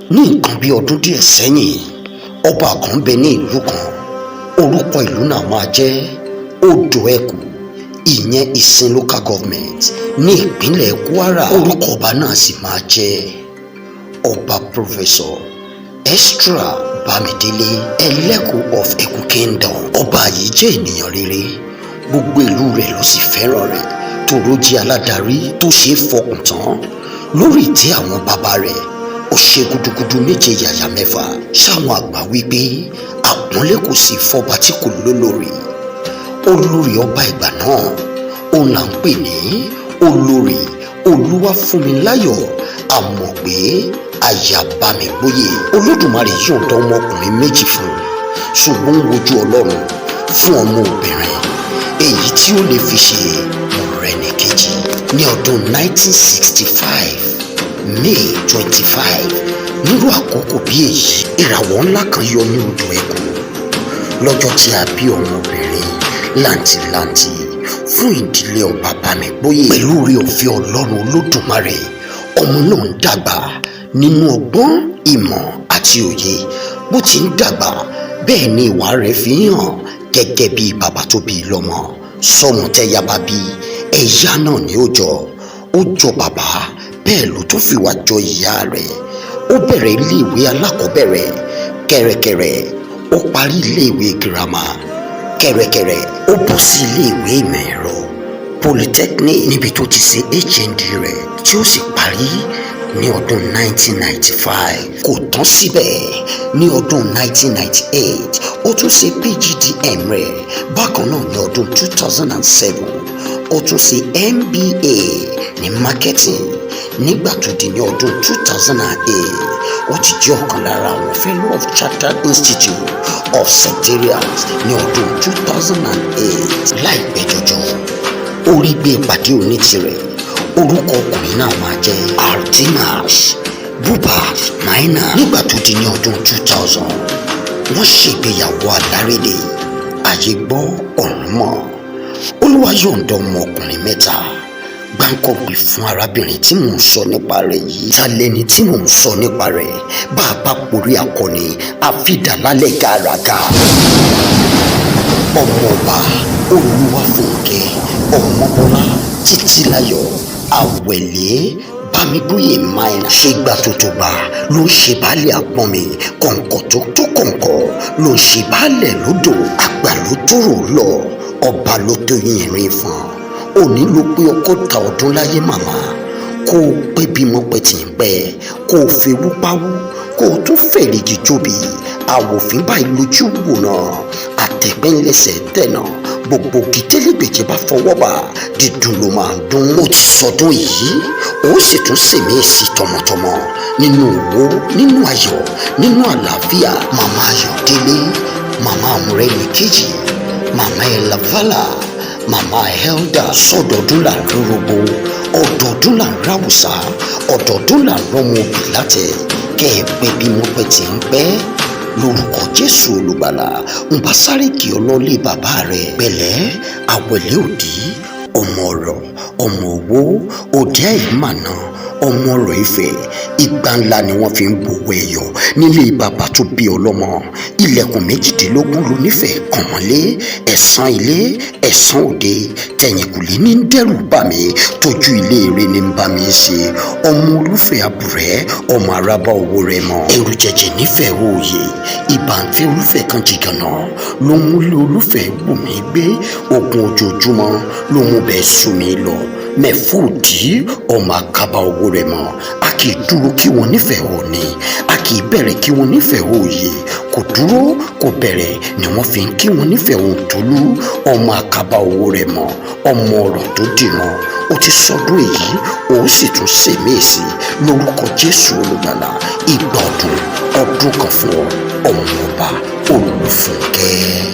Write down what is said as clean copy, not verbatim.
ní nǹkan bí ọdún díẹ̀ sẹ́yìn ọba kan bẹ ní ìlú kan orúkọ ìlú náà máa jẹ́ Odò Ẹkù ìyẹn Ìsìn local government ní ìpínlẹ̀ Kwara. orúkọ ọba náà sì máa jẹ́ ọba Professor Extra Bámidélé Ẹlẹ́kù of Ẹkù Kingdom. ọba yìí jẹ́ ènìyàn rere, gbogbo ìlú rẹ̀ ló sì fẹ́ràn rẹ̀ tòró jẹ́ aládarí tó ṣeé fọkàn tán. lórí ìtẹ́ àwọn bàbá rẹ̀ ó ṣe gudugudu méje yàyà mẹ́fà. ṣáwọn àgbà wípé àpọ́nlé kò sí fọba tí kò lólórí. olórí ọba ìgbà náà òun là ń pè ní olórí Olúwafúnmiláyọ̀ Àmọ̀pé Ayábámigbóyè. Olódùmarè yọ̀ǹda ọmọkùnrin méjì fún un, ṣùgbọ́n ń wojú Ọlọ́run fún ọmọ obìnrin èyí tí ó lè fi ṣe mọ̀rẹ́nìkejì. ní ọdún 1965 May 25 nírú àkókò bí èyí ìràwọ̀ ńlá kan yọ ní Odò Ẹkù lọ́jọ́ tí a bí ọmọbìnrin làǹtìlanti fún ìdílé ọba Bámigbóyè. pẹ̀lú oore ọ̀fẹ́ Ọlọ́run Olódùmarè ọmọ náà ń dàgbà nínú ọgbọ́n ìmọ̀ àti òye. bó ti ń dàgbà bẹ́ẹ̀ ni ìwà rẹ̀ fi hàn gẹ́gẹ́ bí bàbá tó bí lọ́mọ. sọmọ tẹ́yà bá bí ẹ̀yà náà ni ó jọ bàbá bẹ́ẹ̀ ló tún fi wá jọ ìyá rẹ̀. ó bẹ̀rẹ̀ iléèwé alákọ̀ọ́bẹ̀rẹ̀ kẹ̀rẹ̀kẹ̀rẹ̀ ó parí iléèwé girama kẹ̀rẹ̀kẹ̀rẹ̀ ó bọ́ sí iléèwé ìmọ̀ ẹ̀rọ polytechnic níbi tó ti ṣe HND rẹ̀ tí ó sì parí ní ọdún 1995. kò tán síbẹ̀, ní ọdún 1998 ó tún ṣe PGDM rẹ̀. bákan náà ní ọdún 2007 ó tún ṣe MBA ní marketing. nígbà tó di ní ọdún 2008 ó ti jẹ́ ọ̀kan lára àwọn fellow of Chartered Institute of Secretariats ní ọdún 2008. láìpẹ́ jọjọ ó rí gbé ìpàdé onítìrẹ̀. orúkọ ọkùnrin náà máa jẹ́ Artemas Bubat Maina. nígbà tó di ní ọdún 2000 wọ́n ṣègbéyàwó alárédè. ayé gbọ́ ọ̀run mọ́. Olúwa yọ̀ǹda ọmọkùnrin mẹ́ta gbáǹkọ́gbì fún arábìnrin tí mò ń sọ nípa rẹ̀ yìí. ta lẹni tí mò ń sọ nípa rẹ̀? bá a bá porí akọni àfidàlálẹ̀ gàràgà. ọmọọba Olúwafúnkẹ́ Ọmọbọ́lá Títílayọ̀ Àwẹ̀lé Bámigbóyè Maina. ṣègbà tó tó gbà ló ń ṣe baálẹ̀ àpọ́n mi, kọ̀ǹkọ̀ tó tó kọ̀ǹkọ̀ ló ń ṣe baálẹ̀ lódò. àgbà ló tóró lọ, ọba ló tó yìnrìn fún un. òní ló pé ọgọ́ta ọdún láyé màmá. kó o pé bímọ pẹ́ tì ń pẹ́, kó o fewú páwú, kó o tún fèrèjì jóbi. àwòfín báyìí lójú wò náà, àtẹ̀gbẹ́ńlẹ̀sẹ̀ tẹ̀nà. gbogbo gìtẹ́lẹ́gbẹ̀jẹ̀ bá fọwọ́ bá dídùn ló máa ń dún. ó ti sọdún yìí ó sì tún sèmí sí tọmọtọmọ nínú owó, nínú ayọ̀, nínú àlàáfíà. màmá Ayọ̀délé, màmá Mọ́rẹ́níkejì, màmá Elavala, màmá Elda. sọdọọdún là ń rúrogbo, ọdọọdún là ń ráwùsá, ọdọọdún là ń rọmọ òbí látẹ. kẹ́ ẹ pẹ́ bí mo pẹ́ tí ń pẹ́ lórúkọ Jésù Olùgbàlà. ń bá sáré kí ọlọ́lé bàbá rẹ̀ pẹ̀lẹ́ Àwẹ̀lé òdì ọmọ ọ̀rọ̀ ọmọ owó òdì àìmàna ọmọ ọ̀rọ̀ Ifẹ̀. ìgbà ńlá ni wọ́n fi ń gbowó ẹ̀yọ̀ nílé bàbá tó bí ọlọ́mọ. ilẹ̀kùn méjìdínlógún ló nífẹ̀ẹ́ kàn mọ́lé. ẹ̀sán ilé ẹ̀sán òde, tẹ̀yìnkùlé ní dẹ́rù bà mí, tójú ilé eré ní bá mi ṣe. ọmọ Olúfẹ́ àbúrẹ́ ọmọ arábá owó rẹ̀ mọ́. ẹrù jẹjẹ nífẹ̀ẹ́ òye, ìbànfẹ́ Olúfẹ́ kan jìgànnà ló mú lé Olúfẹ́ wù mí gbé. ogun ojoojúmọ́ ló mú bẹ́ẹ̀ sùn mí lọ. mẹ́fòdì ọmọ àkàbà owó rẹ̀ mọ́. a kì í dúró kí wọ́n nífẹ̀ẹ́ òní, a kì í bẹ̀rẹ̀ kí wọ́n nífẹ̀ẹ́ òye. kò dúró kò bẹ̀rẹ̀ ni wọ́n fi ń kí wọ́n nífẹ̀ẹ́ òǹtólú. ọmọ àkàbà owó rẹ̀ mọ́, ọmọ ọ̀rọ̀ tó dìran. ó ti sọdún èyí ó sì tún sèmí sí lórúkọ Jésù Olùgbàlà. ìgbà ọdún kan fún ọ ọmọọba Olúfúnkẹ́.